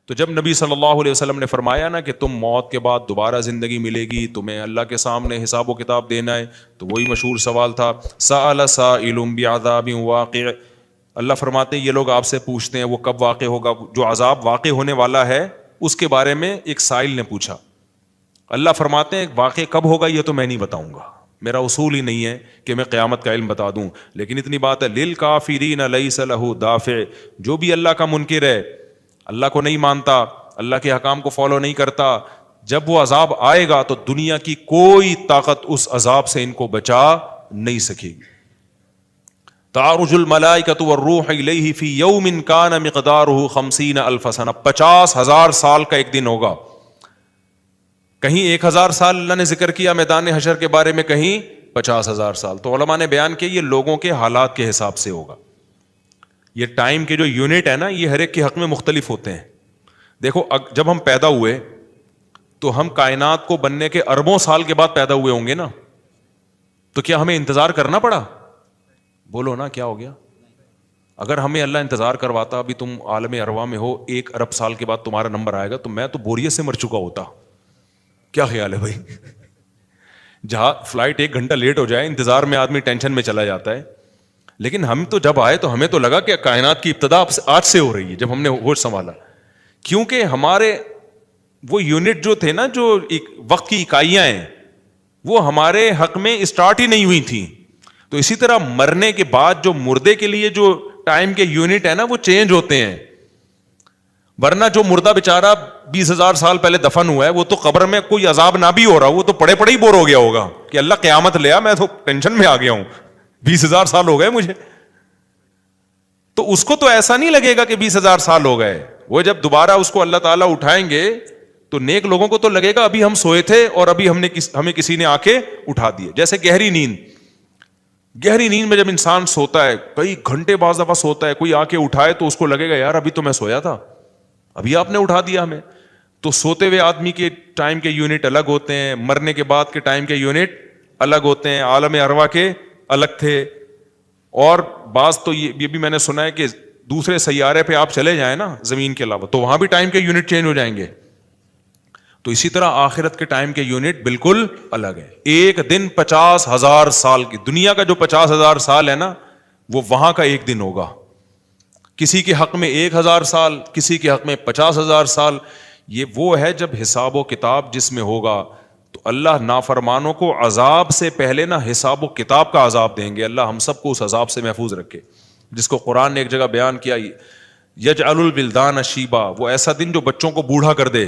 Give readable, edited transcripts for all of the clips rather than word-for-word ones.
تو جب نبی صلی اللہ علیہ وسلم نے فرمایا نا کہ تم موت کے بعد دوبارہ زندگی ملے گی, تمہیں اللہ کے سامنے حساب و کتاب دینا ہے, تو وہی مشہور سوال تھا سأل سائل بعذاب واقع. اللہ فرماتے ہیں یہ لوگ آپ سے پوچھتے ہیں وہ کب واقع ہوگا, جو عذاب واقع ہونے والا ہے اس کے بارے میں ایک سائل نے پوچھا. اللہ فرماتے ہیں واقع کب ہوگا یہ تو میں نہیں بتاؤں گا, میرا اصول ہی نہیں ہے کہ میں قیامت کا علم بتا دوں, لیکن اتنی بات ہے للکافرین لیس لہ دافع, جو بھی اللہ کا منکر ہے, اللہ کو نہیں مانتا, اللہ کے حکام کو فالو نہیں کرتا, جب وہ عذاب آئے گا تو دنیا کی کوئی طاقت اس عذاب سے ان کو بچا نہیں سکے گی. تعرج الملائکۃ والروح الیہ فی یوم کان مقدارہ 50,000 سنہ, 50,000 سال کا ایک دن ہوگا. کہیں 1,000 سال اللہ نے ذکر کیا میدان حشر کے بارے میں, کہیں 50,000 سال. تو علماء نے بیان کیا یہ لوگوں کے حالات کے حساب سے ہوگا. یہ ٹائم کے جو یونٹ ہے نا یہ ہر ایک کے حق میں مختلف ہوتے ہیں. دیکھو جب ہم پیدا ہوئے تو ہم کائنات کو بننے کے اربوں سال کے بعد پیدا ہوئے ہوں گے نا, تو کیا ہمیں انتظار کرنا پڑا؟ بولو نا کیا ہو گیا؟ اگر ہمیں اللہ انتظار کرواتا ابھی تم عالم ارواح میں ہو 1 ارب سال کے بعد تمہارا نمبر آئے گا, تو میں تو بوریت سے مر چکا ہوتا. کیا خیال ہے بھائی؟ جہاں فلائٹ 1 گھنٹہ لیٹ ہو جائے انتظار میں آدمی ٹینشن میں چلا جاتا ہے. لیکن ہم تو جب آئے تو ہمیں تو لگا کہ کائنات کی ابتدا آج سے ہو رہی ہے جب ہم نے ہوش سنبھالا, کیونکہ ہمارے وہ یونٹ جو تھے نا, جو وقت کی اکائیاں ہیں, وہ ہمارے حق میں اسٹارٹ ہی نہیں ہوئی تھیں. تو اسی طرح مرنے کے بعد جو مردے کے لیے جو ٹائم کے یونٹ ہے نا وہ چینج ہوتے ہیں. ورنہ جو مردہ بیچارہ 20,000 سال پہلے دفن ہوا ہے وہ تو قبر میں کوئی عذاب نہ بھی ہو رہا, وہ تو پڑے پڑے ہی بور ہو گیا ہوگا کہ اللہ قیامت لیا, میں تو ٹینشن میں آ گیا ہوں, 20,000 سال ہو گئے مجھے. تو اس کو تو ایسا نہیں لگے گا کہ 20,000 سال ہو گئے. وہ جب دوبارہ اس کو اللہ تعالیٰ اٹھائیں گے تو نیک لوگوں کو تو لگے گا ابھی ہم سوئے تھے اور ابھی ہمیں کسی نے آ کے اٹھا دیے. جیسے گہری نیند میں جب انسان سوتا ہے کئی گھنٹے بعض دفعہ سوتا ہے, کوئی آ کے اٹھائے تو اس کو لگے گا یار ابھی تو میں سویا تھا, ابھی آپ نے اٹھا دیا ہمیں. تو سوتے ہوئے آدمی کے ٹائم کے یونٹ الگ ہوتے ہیں, مرنے کے بعد کے ٹائم کے یونٹ الگ ہوتے ہیں, عالم ارواح کے الگ تھے. اور بعض تو یہ بھی میں نے سنا ہے کہ دوسرے سیارے پہ آپ چلے جائیں نا زمین کے علاوہ, تو وہاں بھی ٹائم کے یونٹ چینج ہو جائیں گے. تو اسی طرح آخرت کے ٹائم کے یونٹ بالکل الگ ہے. ایک دن 50,000 سال کی, دنیا کا جو 50,000 سال ہے نا وہ وہاں کا ایک دن ہوگا. کسی کے حق میں 1,000 سال, کسی کے حق میں 50,000 سال. یہ وہ ہے جب حساب و کتاب جس میں ہوگا تو اللہ نافرمانوں کو عذاب سے پہلے نا حساب و کتاب کا عذاب دیں گے. اللہ ہم سب کو اس عذاب سے محفوظ رکھے, جس کو قرآن نے ایک جگہ بیان کیا یجعل الولدان شیبا, وہ ایسا دن جو بچوں کو بوڑھا کر دے,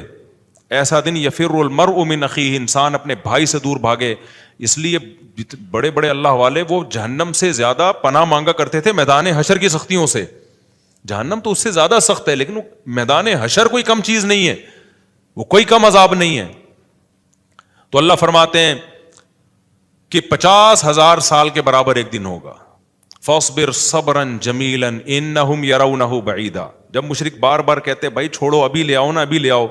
ایسا دن یفر المرء من اخیہ, انسان اپنے بھائی سے دور بھاگے. اس لیے بڑے بڑے اللہ والے وہ جہنم سے زیادہ پناہ مانگا کرتے تھے میدان حشر کی سختیوں سے. جہنم تو اس سے زیادہ سخت ہے, لیکن میدان حشر کوئی کم چیز نہیں ہے, وہ کوئی کم عذاب نہیں ہے. تو اللہ فرماتے ہیں کہ 50,000 سال کے برابر ایک دن ہوگا. فاصبر صبرا جمیلا انہم یرونہ بعیدا. جب مشرک بار بار کہتے بھائی چھوڑو ابھی لے آؤ نا ابھی لے آؤ,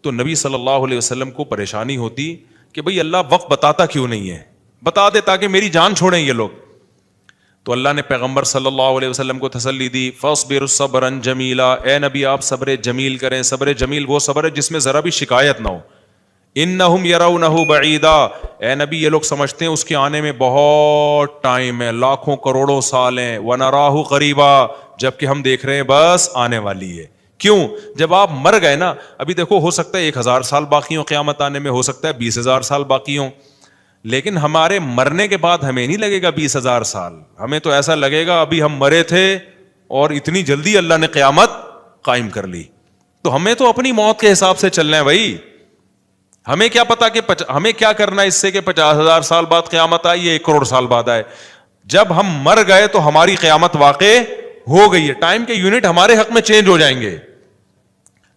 تو نبی صلی اللہ علیہ وسلم کو پریشانی ہوتی کہ بھئی اللہ وقت بتاتا کیوں نہیں ہے, بتا دے تاکہ میری جان چھوڑیں یہ لوگ. تو اللہ نے پیغمبر صلی اللہ علیہ وسلم کو تسلی دی, فاصبر صبرا جمیلا, اے نبی آپ صبر جمیل کریں. صبر جمیل وہ صبر ہے جس میں ذرا بھی شکایت نہ ہو. انہم یرونہ بعیدا, اے نبی یہ لوگ سمجھتے ہیں اس کے آنے میں بہت ٹائم ہے, لاکھوں کروڑوں سال ہیں. ونراہ قریبا, جبکہ ہم دیکھ رہے ہیں بس آنے والی ہے. کیوں؟ جب آپ مر گئے نا, ابھی دیکھو ہو سکتا ہے 1,000 سال باقی ہوں قیامت آنے میں, ہو سکتا ہے 20,000 سال باقی ہوں, لیکن ہمارے مرنے کے بعد ہمیں نہیں لگے گا 20,000 سال, ہمیں تو ایسا لگے گا ابھی ہم مرے تھے اور اتنی جلدی اللہ نے قیامت قائم کر لی. تو ہمیں تو اپنی موت کے حساب سے چلنا ہے بھائی. ہمیں کیا پتا کہ ہمیں کیا کرنا ہے اس سے کہ 50,000 سال بعد قیامت آئی یا 1 کروڑ سال بعد آئے. جب ہم مر گئے تو ہماری قیامت واقع ہو گئی ہے, ٹائم کے یونٹ ہمارے حق میں چینج ہو جائیں گے.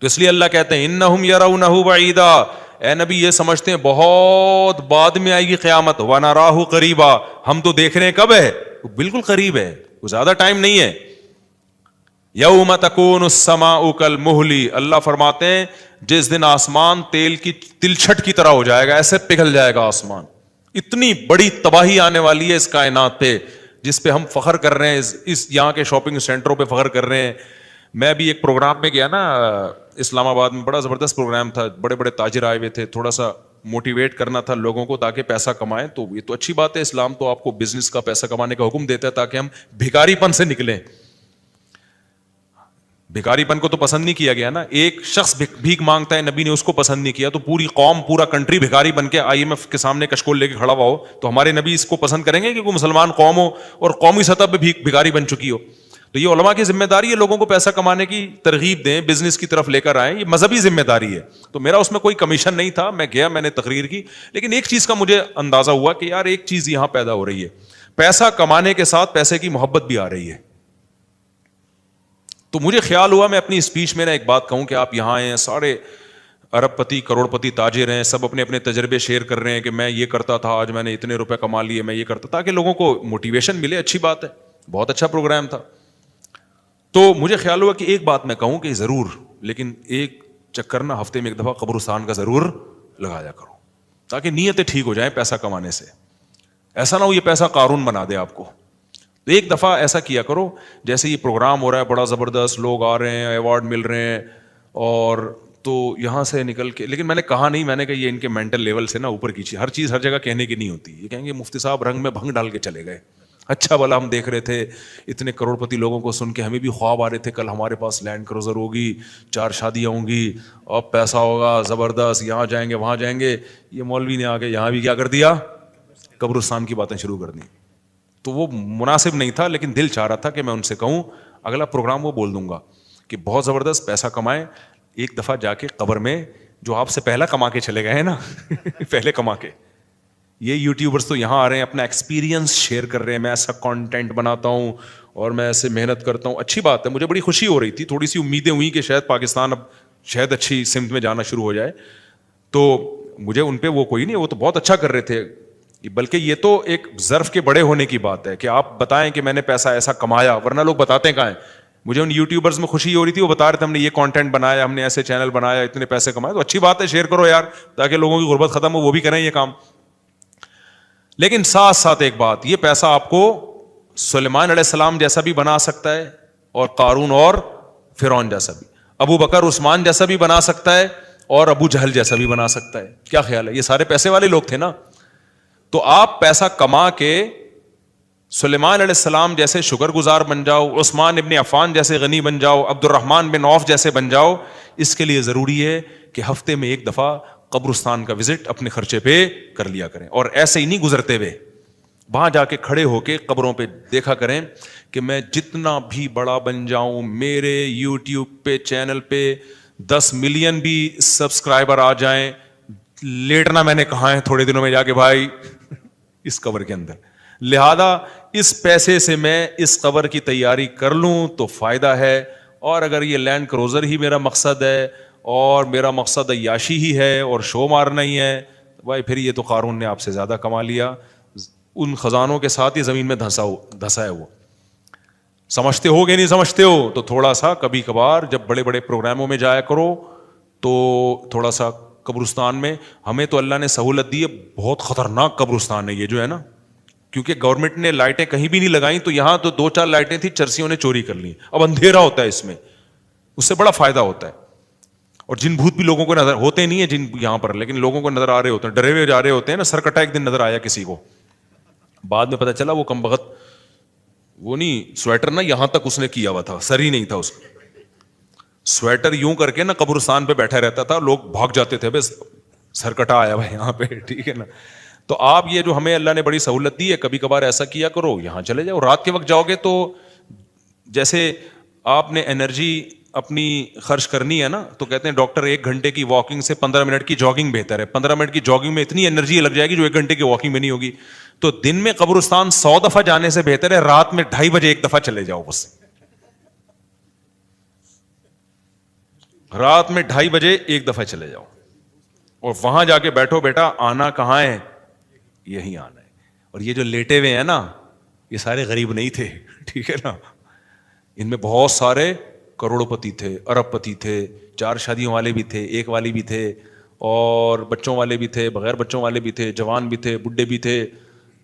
تو اس لیے اللہ کہتے ہیں انہم یرونہ بعیدا, اے نبی یہ سمجھتے ہیں بہت بعد میں آئے گی قیامت. ونراہ قریبا, ہم تو دیکھ رہے ہیں کب ہے, بالکل قریب ہے, وہ زیادہ ٹائم نہیں ہے. یوم تکون السماء کالمہل, اللہ فرماتے ہیں جس دن آسمان تیل کی تلچھٹ کی طرح ہو جائے گا, ایسے پگھل جائے گا آسمان. اتنی بڑی تباہی آنے والی ہے اس کائنات پہ جس پہ ہم فخر کر رہے ہیں, اس یہاں کے شاپنگ سینٹروں پہ فخر کر رہے ہیں, میں بھی ایک پروگرام میں گیا نا اسلام آباد میں, بڑا زبردست پروگرام تھا, بڑے بڑے تاجر آئے ہوئے تھے, تھوڑا سا موٹیویٹ کرنا تھا لوگوں کو تاکہ پیسہ کمائیں. تو یہ تو اچھی بات ہے, اسلام تو آپ کو بزنس کا پیسہ کمانے کا حکم دیتا ہے تاکہ ہم بھکاری پن سے نکلیں. بھکاری پن کو تو پسند نہیں کیا گیا نا, ایک شخص بھیک مانگتا ہے, نبی نے اس کو پسند نہیں کیا, تو پوری قوم پورا کنٹری بھکاری بن کے IMF کے سامنے کشکول لے کے کھڑا ہوا ہو, تو ہمارے نبی اس کو پسند کریں گے کہ کوئی مسلمان قوم ہو اور قومی سطح پہ بھکاری بن چکی ہو؟ تو یہ علماء کی ذمہ داری ہے لوگوں کو پیسہ کمانے کی ترغیب دیں, بزنس کی طرف لے کر آئیں, یہ مذہبی ذمہ داری ہے. تو میرا اس میں کوئی کمیشن نہیں تھا, میں گیا, میں نے تقریر کی, لیکن ایک چیز کا مجھے اندازہ ہوا کہ یار ایک چیز یہاں پیدا ہو رہی ہے, پیسہ کمانے کے ساتھ پیسے کی محبت بھی آ رہی ہے. تو مجھے خیال ہوا میں اپنی اسپیچ میں نا ایک بات کہوں کہ آپ یہاں آئے ہیں, سارے ارب پتی کروڑ پتی تاجر ہیں, سب اپنے اپنے تجربے شیئر کر رہے ہیں کہ میں یہ کرتا تھا, آج میں نے اتنے روپے کما لیے, میں یہ کرتا, تاکہ لوگوں کو موٹیویشن ملے. اچھی بات ہے, بہت اچھا پروگرام تھا. تو مجھے خیال ہوا کہ ایک بات میں کہوں کہ ضرور, لیکن ایک چکر نا ہفتے میں ایک دفعہ قبرستان کا ضرور لگایا کرو تاکہ نیتیں ٹھیک ہو جائیں پیسہ کمانے سے. ایسا نہ ہو یہ پیسہ قارون بنا دے آپ کو. تو ایک دفعہ ایسا کیا کرو, جیسے یہ پروگرام ہو رہا ہے بڑا زبردست, لوگ آ رہے ہیں, ایوارڈ مل رہے ہیں, اور تو یہاں سے نکل کے, لیکن میں نے کہا نہیں, میں نے کہا یہ ان کے مینٹل لیول سے نا اوپر کی چیز, ہر چیز ہر جگہ کہنے کی نہیں ہوتی. یہ کہیں گے مفتی صاحب رنگ میں بھنگ ڈال کے چلے گئے, اچھا بھلا ہم دیکھ رہے تھے اتنے کروڑ پتی لوگوں کو سن کے ہمیں بھی خواب آ رہے تھے, کل ہمارے پاس لینڈ کروزر ہوگی, 4 شادیاں ہوں گی, اور پیسہ ہوگا زبردست, یہاں جائیں گے وہاں جائیں گے. یہ مولوی نے آ کے یہاں بھی کیا کر دیا, قبرستان کی باتیں شروع کر دی. تو وہ مناسب نہیں تھا, لیکن دل چاہ رہا تھا کہ میں ان سے کہوں اگلا پروگرام وہ بول دوں گا کہ بہت زبردست پیسہ کمائیں, ایک دفعہ جا کے قبر میں جو آپ سے پہلا کما کے چلے گئے ہیں نا پہلے کما کے, یہ یوٹیوبرس تو یہاں آ رہے ہیں اپنا ایکسپیرینس شیئر کر رہے ہیں, میں ایسا کانٹینٹ بناتا ہوں اور میں ایسے محنت کرتا ہوں. اچھی بات ہے, مجھے بڑی خوشی ہو رہی تھی, تھوڑی سی امیدیں ہوئیں کہ شاید پاکستان اب شاید اچھی سمت میں جانا شروع ہو جائے. تو مجھے ان پہ وہ کوئی نہیں, وہ تو بہت اچھا کر رہے تھے, بلکہ یہ تو ایک ظرف کے بڑے ہونے کی بات ہے کہ آپ بتائیں کہ میں نے پیسہ ایسا کمایا, ورنہ لوگ بتاتے ہیں کہاں ہیں. مجھے ان یوٹیوبرز میں خوشی ہو رہی تھی, وہ بتا رہے تھے ہم نے یہ کانٹینٹ بنایا, ہم نے ایسے چینل بنایا, اتنے پیسے کمائے. تو اچھی بات ہے, شیئر کرو یار تاکہ لوگوں کی غربت ختم ہو, وہ بھی کریں یہ کام. لیکن ساتھ ساتھ ایک بات, یہ پیسہ آپ کو سلیمان علیہ السلام جیسا بھی بنا سکتا ہے, اور قارون اور فرعون جیسا بھی, ابو بکر عثمان جیسا بھی بنا سکتا ہے, اور ابو جہل جیسا بھی بنا سکتا ہے. کیا خیال ہے, یہ سارے پیسے والے لوگ تھے نا. تو آپ پیسہ کما کے سلیمان علیہ السلام جیسے شکر گزار بن جاؤ, عثمان ابن عفان جیسے غنی بن جاؤ, عبد الرحمن بن عوف جیسے بن جاؤ. اس کے لیے ضروری ہے کہ ہفتے میں ایک دفعہ قبرستان کا وزٹ اپنے خرچے پہ کر لیا کریں, اور ایسے ہی نہیں گزرتے ہوئے, وہاں جا کے کھڑے ہو کے قبروں پہ دیکھا کریں کہ میں جتنا بھی بڑا بن جاؤں, میرے یوٹیوب پہ چینل پہ 10 ملین بھی سبسکرائبر آ جائیں, لیٹنا میں نے کہا ہے تھوڑے دنوں میں جا کے بھائی اس قبر کے اندر. لہذا اس پیسے سے میں اس قبر کی تیاری کر لوں تو فائدہ ہے, اور اگر یہ لینڈ کروزر ہی میرا مقصد ہے اور میرا مقصد عیاشی ہی ہے اور شو مارنا ہی ہے, بھائی پھر یہ تو قارون نے آپ سے زیادہ کما لیا, ان خزانوں کے ساتھ ہی زمین میں دھسا ہے وہ. سمجھتے ہو کہ نہیں سمجھتے ہو؟ تو تھوڑا سا کبھی کبھار جب بڑے بڑے پروگراموں میں جایا کرو تو تھوڑا سا قبرستان میں, ہمیں تو اللہ نے سہولت دی ہے, بہت خطرناک قبرستان ہے یہ جو ہے نا, کیونکہ گورنمنٹ نے لائٹیں کہیں بھی نہیں لگائیں, تو یہاں تو 2-4 لائٹیں تھیں, چرسیوں نے چوری کر لی, اب اندھیرا ہوتا ہے اس میں, اس سے بڑا فائدہ ہوتا ہے. اور جن بھوت بھی لوگوں کو نظر ہوتے نہیں ہیں جن یہاں پر, لیکن لوگوں کو نظر آ رہے ہوتے ہیں, ڈرے ہوئے جا رہے ہوتے ہیں نا. سرکٹا ایک دن نظر آیا کسی کو, بعد میں پتا چلا وہ کم بخت وہ نہیں سویٹر نا یہاں تک اس نے کیا ہوا تھا, سر ہی نہیں تھا اس کا, سویٹر یوں کر کے نا قبرستان پہ بیٹھا رہتا تھا, لوگ بھاگ جاتے تھے, بس سرکٹا آیا بھائی یہاں پہ, ٹھیک ہے نا. تو آپ یہ جو ہمیں اللہ نے بڑی سہولت دی ہے, کبھی کبھار ایسا کیا کرو, یہاں چلے جاؤ. رات کے وقت جاؤ گے تو جیسے آپ نے انرجی اپنی خرچ کرنی ہے نا, تو کہتے ہیں ڈاکٹر 1 گھنٹے کی واکنگ سے 15 منٹ کی جاگنگ بہتر ہے. 15 منٹ کی جاگنگ میں اتنی انرجی لگ جائے گی جو 1 گھنٹے کی واکنگ میں نہیں ہوگی. تو دن میں قبرستان 100 دفعہ جانے سے بہتر ہے رات میں 2:30 بجے 1 دفعہ چلے جاؤ. بس رات میں 2:30 بجے 1 دفعہ چلے جاؤ, اور وہاں جا کے بیٹھو, بیٹا آنا کہاں ہے, یہی آنا ہے. اور یہ جو لیٹے ہوئے ہیں نا, یہ سارے غریب نہیں تھے, ٹھیک ہے نا, ان میں بہت سارے کروڑ پتی تھے, ارب پتی تھے, 4 شادیوں والے بھی تھے, 1 والی بھی تھے, اور بچوں والے بھی تھے, بغیر بچوں والے بھی تھے, جوان بھی تھے, بڈھے بھی تھے,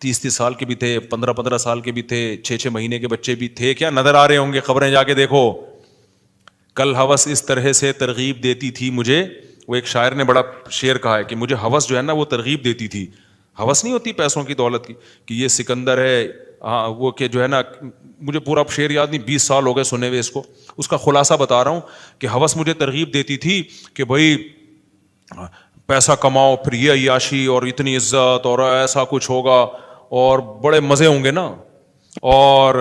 30 سال کے بھی تھے, 15 سال کے بھی تھے, 6 مہینے کے بچے بھی تھے. کیا نظر آ رہے ہوں گے, خبریں جا کے دیکھو. کل ہوس اس طرح سے ترغیب دیتی تھی مجھے. وہ ایک شاعر نے بڑا شعر کہا ہے کہ مجھے ہوس جو ہے نا وہ ترغیب دیتی تھی. ہوس نہیں ہوتی پیسوں کی دولت کی کہ یہ سکندر ہے, ہاں وہ کہ جو ہے نا, مجھے پورا شعر یاد نہیں, 20 سال ہو گئے سنے ہوئے اس کو. اس کا خلاصہ بتا رہا ہوں کہ ہوس مجھے ترغیب دیتی تھی کہ بھائی پیسہ کماؤ, پھر یہ عیاشی اور اتنی عزت اور ایسا کچھ ہوگا اور بڑے مزے ہوں گے نا, اور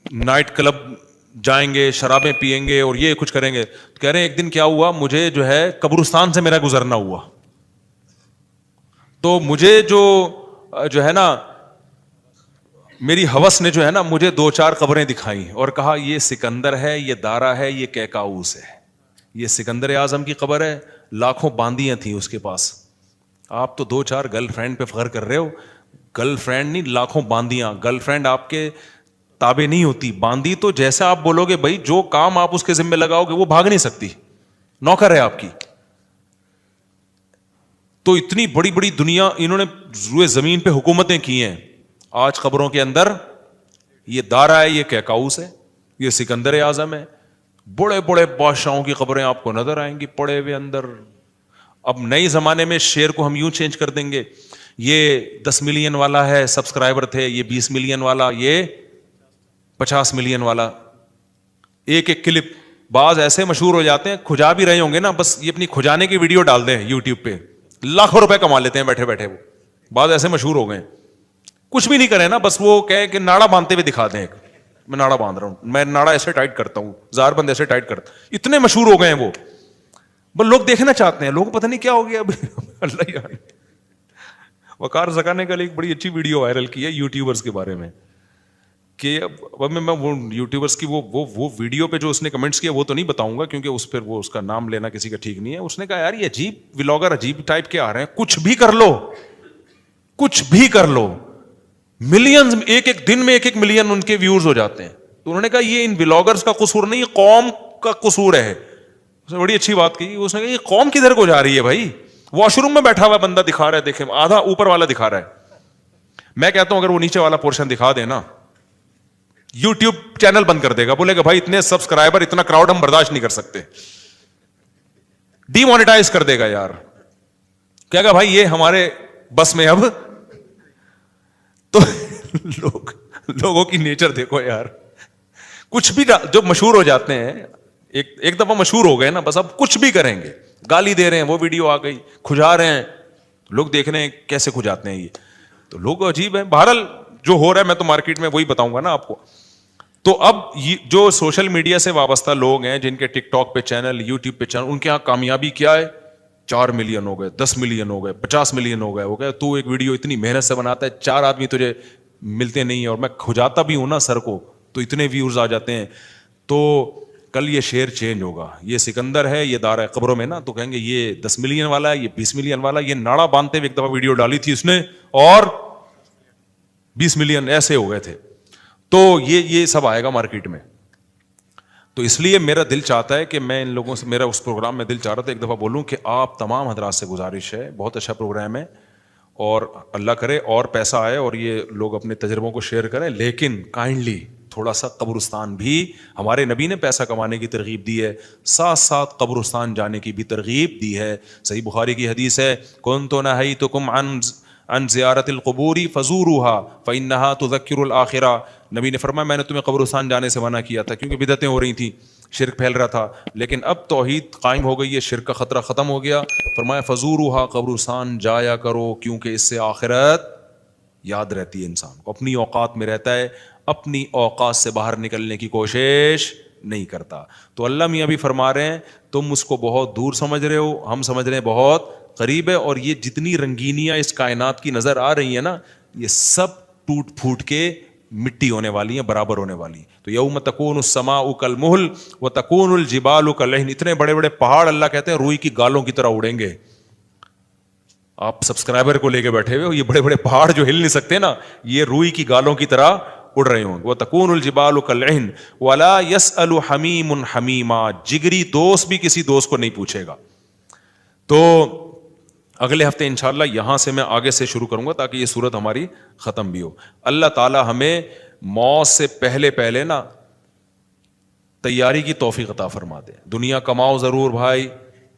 نائٹ کلب جائیں گے, شرابیں پئیں گے اور یہ کچھ کریں گے. کہہ رہے ہیں ایک دن کیا ہوا, مجھے جو ہے قبرستان سے میرا گزرنا ہوا, تو مجھے جو ہے نا میری ہوس نے جو ہے نا مجھے 2-4 قبریں دکھائیں اور کہا یہ سکندر ہے, یہ دارا ہے, یہ کیکاؤس ہے. یہ سکندر اعظم کی قبر ہے, لاکھوں باندیاں تھیں اس کے پاس. آپ تو 2-4 گرل فرینڈ پہ فخر کر رہے ہو, گرل فرینڈ نہیں لاکھوں باندیاں. گرل فرینڈ آپ کے تابع نہیں ہوتی, باندی تو جیسا آپ بولو گے بھائی جو کام آپ اس کے ذمہ لگاؤ گے وہ بھاگ نہیں سکتی, نوکر ہے آپ کی. تو اتنی بڑی بڑی دنیا انہوں نے روئے زمین پہ حکومتیں کی ہیں. آج قبروں کے اندر یہ دارا ہے, یہ کیکاؤس ہے, یہ سکندر اعظم ہے. بڑے بڑے بادشاہوں کی قبریں آپ کو نظر آئیں گی پڑے ہوئے اندر. اب نئے زمانے میں شعر کو ہم یوں چینج کر دیں گے, یہ 10 ملین والا ہے سبسکرائبر تھے, یہ 20 ملین والا, یہ 50 ملین والا. ایک ایک کلپ بعض ایسے مشہور ہو جاتے ہیں, کھجا بھی رہے ہوں گے نا, بس یہ اپنی کھجانے کی ویڈیو ڈال دیں یوٹیوب پہ, لاکھوں روپے کما لیتے ہیں بیٹھے بیٹھے. وہ بعض ایسے مشہور ہو گئے, کچھ بھی نہیں کرے نا, بس وہ کہیں کہ ناڑا باندھتے ہوئے دکھا دیں, ایک میں ناڑا باندھ رہا ہوں, میں ناڑا ایسے ٹائٹ کرتا ہوں, زار بند ایسے ٹائٹ کرتا. اتنے مشہور ہو گئے ہیں وہ, بس لوگ دیکھنا چاہتے ہیں. لوگ پتہ نہیں کیا ہو گیا اب. اللہ یار, وقار زکا نے کل ایک بڑی اچھی ویڈیو وائرل کی ہے یوٹیوبرز کے بارے میں, کہ اب میں وہ یوٹیوبرز کی وہ ویڈیو پہ جو اس نے کمنٹس کیا وہ تو نہیں بتاؤں گا کیونکہ اس پہ وہ اس کا نام لینا کسی کا ٹھیک نہیں ہے. اس نے کہا یار یہ عجیب ولاگر عجیب ٹائپ کے آ رہے ہیں, کچھ بھی کر لو, کچھ بھی کر لو, ملینز ایک ایک دن میں 1-1 ملین ان کے ویوز ہو جاتے ہیں. تو انہوں نے کہا یہ ان ولاگرز کا قصور نہیں, قوم کا قصور ہے. اس نے بڑی اچھی بات کی, اس نے کہا یہ قوم کدھر کو جا رہی ہے بھائی. واش روم میں بیٹھا ہوا بندہ دکھا رہا ہے, دیکھیں آدھا اوپر والا دکھا رہا ہے. میں کہتا ہوں اگر وہ نیچے والا پورشن دکھا دے نا, یوٹیوب چینل بند کر دے گا, بولے گا بھائی اتنے سبسکرائبر اتنا کراؤڈ ہم برداشت نہیں کر سکتے, ڈی مانیٹائز کر دے گا یار. کہے گا بھائی یہ ہمارے بس میں اب. تو لوگوں کی نیچر دیکھو یار, کچھ بھی جو مشہور ہو جاتے ہیں, ایک دفعہ مشہور ہو گئے نا, بس اب کچھ بھی کریں گے. گالی دے رہے ہیں, وہ ویڈیو آ گئی, کھجا رہے ہیں, لوگ دیکھ رہے ہیں کیسے کھجاتے ہیں یہ, تو لوگ عجیب ہیں. بہرحال جو ہو رہا ہے میں تو مارکیٹ میں وہی بتاؤں گا نا آپ کو. تو اب جو سوشل میڈیا سے وابستہ لوگ ہیں جن کے ٹک ٹاک پہ چینل, یوٹیوب پہ چینل, ان کے یہاں کامیابی کیا ہے, 4 ملین ہو گئے, 10 ملین ہو گئے, 50 ملین ہو گئے. وہ کہ تو ایک ویڈیو اتنی محنت سے بناتا ہے, 4 آدمی تجھے ملتے نہیں ہیں, اور میں کھجاتا بھی ہوں نا سر کو, تو اتنے ویوز آ جاتے ہیں. تو کل یہ شعر چینج ہوگا, یہ سکندر ہے, یہ دار ہے قبروں میں نا, تو کہیں گے یہ 10 ملین والا ہے, یہ 20 ملین والا. یہ ناڑا باندھتے ہوئے ایک دفعہ ویڈیو ڈالی تھی اس نے, اور 20 ملین ایسے ہو گئے تھے. تو یہ سب آئے گا مارکیٹ میں. تو اس لیے میرا دل چاہتا ہے کہ میں ان لوگوں سے, میرا اس پروگرام میں دل چاہ رہا تھا ایک دفعہ بولوں کہ آپ تمام حضرات سے گزارش ہے, بہت اچھا پروگرام ہے, اور اللہ کرے اور پیسہ آئے اور یہ لوگ اپنے تجربوں کو شیئر کریں, لیکن کائنڈلی تھوڑا سا قبرستان بھی, ہمارے نبی نے پیسہ کمانے کی ترغیب دی ہے, ساتھ ساتھ قبرستان جانے کی بھی ترغیب دی ہے. صحیح بخاری کی حدیث ہے, کنت نہیتکم عن زیارت القبور فزوروها فانها تذکر الاخرہ. نبی نے فرمایا میں نے تمہیں قبرستان جانے سے منع کیا تھا کیونکہ بدعتیں ہو رہی تھیں, شرک پھیل رہا تھا, لیکن اب توحید قائم ہو گئی ہے, شرک کا خطرہ ختم ہو گیا. فرمایا فزوروها, قبرستان جایا کرو کیونکہ اس سے آخرت یاد رہتی ہے, انسان کو اپنی اوقات میں رہتا ہے, اپنی اوقات سے باہر نکلنے کی کوشش نہیں کرتا. تو اللہ میاں بھی فرما رہے ہیں تم اس کو بہت دور سمجھ رہے ہو, ہم سمجھ رہے ہیں بہت قریب ہے. اور یہ جتنی رنگینیاں اس کائنات کی نظر آ رہی ہیں نا, یہ سب ٹوٹ پھوٹ کے مٹی ہونے والی ہیں, برابر ہونے والی ہیں. تو یوم تکون السماء کالمہل وتکون الجبال کالعہن. اتنے بڑے بڑے پہاڑ اللہ کہتے ہیں روئی کی گالوں کی طرح اڑیں گے. آپ سبسکرائبر کو لے کے بیٹھے ہوئے ہو, یہ بڑے بڑے پہاڑ جو ہل نہیں سکتے نا, یہ روئی کی گالوں کی طرح اڑ رہے ہوں. وتکون الجبال کالعہن ولا یسأل حمیم حمیما. جگری دوست بھی کسی دوست کو نہیں پوچھے گا. تو اگلے ہفتے انشاءاللہ یہاں سے میں آگے سے شروع کروں گا تاکہ یہ صورت ہماری ختم بھی ہو. اللہ تعالی ہمیں موت سے پہلے نا تیاری کی توفیق عطا فرما دے. دنیا کماؤ ضرور بھائی,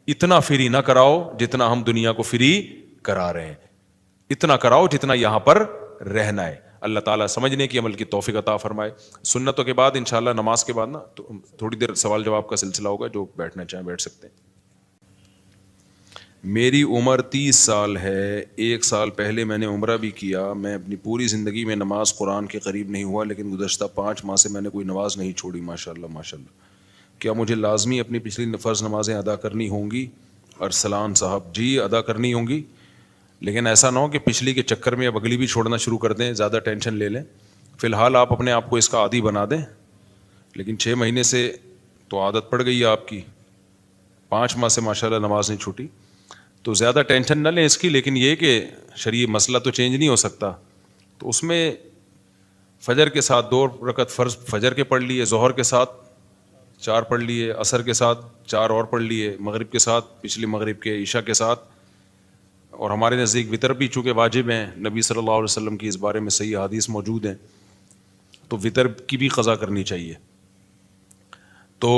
اتنا فری نہ کراؤ جتنا ہم دنیا کو فری کرا رہے ہیں, اتنا کراؤ جتنا یہاں پر رہنا ہے. اللہ تعالیٰ سمجھنے کی عمل کی توفیق عطا فرمائے. سنتوں کے بعد انشاءاللہ نماز کے بعد نا تو تھوڑی دیر سوال جواب کا سلسلہ ہوگا, جو بیٹھنا چاہیں بیٹھ سکتے ہیں. میری عمر 30 سال ہے, 1 سال پہلے میں نے عمرہ بھی کیا. میں اپنی پوری زندگی میں نماز قرآن کے قریب نہیں ہوا, لیکن گزشتہ 5 ماہ سے میں نے کوئی نماز نہیں چھوڑی. ماشاءاللہ ماشاءاللہ. کیا مجھے لازمی اپنی پچھلی فرض نمازیں ادا کرنی ہوں گی؟ ارسلان صاحب جی ادا کرنی ہوں گی, لیکن ایسا نہ ہو کہ پچھلی کے چکر میں اب اگلی بھی چھوڑنا شروع کر دیں, زیادہ ٹینشن لے لیں. فی الحال آپ اپنے آپ کو اس کا عادی بنا دیں, لیکن 6 مہینے سے تو عادت پڑ گئی ہے آپ کی, 5 ماہ سے ماشاءاللہ نماز نہیں چھوٹی, تو زیادہ ٹینشن نہ لیں اس کی. لیکن یہ کہ شرعی مسئلہ تو چینج نہیں ہو سکتا, تو اس میں فجر کے ساتھ 2 رکعت فرض فجر کے پڑھ لیے, ظہر کے ساتھ 4 پڑھ لیے, عصر کے ساتھ 4 اور پڑھ لیے, مغرب کے ساتھ پچھلی مغرب کے, عشاء کے ساتھ. اور ہمارے نزدیک وطر بھی چونکہ واجب ہیں, نبی صلی اللہ علیہ وسلم کی اس بارے میں صحیح حدیث موجود ہیں, تو وطر کی بھی قضا کرنی چاہیے. تو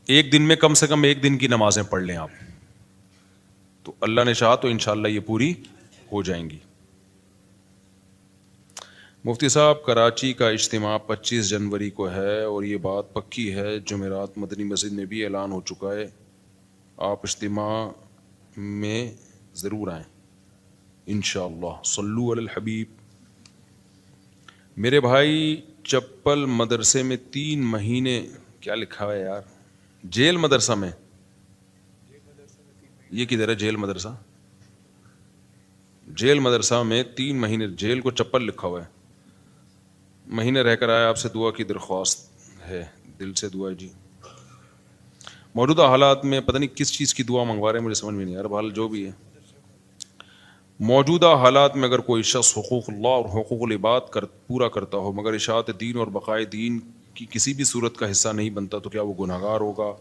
ایک دن میں کم سے کم 1 دن کی نمازیں پڑھ لیں آپ, تو اللہ نے چاہا تو انشاءاللہ یہ پوری ہو جائیں گی. مفتی صاحب کراچی کا اجتماع 25 جنوری کو ہے, اور یہ بات پکی ہے, جمعرات مدنی مسجد میں بھی اعلان ہو چکا ہے. آپ اجتماع میں ضرور آئیں انشاءاللہ. صلو علی الحبیب. میرے بھائی چپل مدرسے میں 3 مہینے, کیا لکھا ہے یار, جیل مدرسہ میں, یہ کدھر ہے جیل مدرسہ؟ جیل مدرسہ میں 3 مہینے, جیل کو چپل لکھا ہوا ہے. مہینے رہ کر آیا, آپ سے دعا کی درخواست ہے, دل سے دعا جی. موجودہ حالات میں پتہ نہیں کس چیز کی دعا منگوا رہے ہیں, مجھے سمجھ میں نہیں آ رہا. بہرحال جو بھی ہے, موجودہ حالات میں اگر کوئی شخص حقوق اللہ اور حقوق العباد پورا کرتا ہو مگر اشاعت دین اور بقائے دین کی کسی بھی صورت کا حصہ نہیں بنتا, تو کیا وہ گناہگار ہوگا؟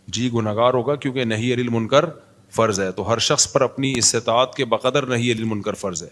جی گناہگار ہوگا, کیونکہ نہی عن المنکر فرض ہے, تو ہر شخص پر اپنی استطاعت کے بقدر نہی عن المنکر فرض ہے.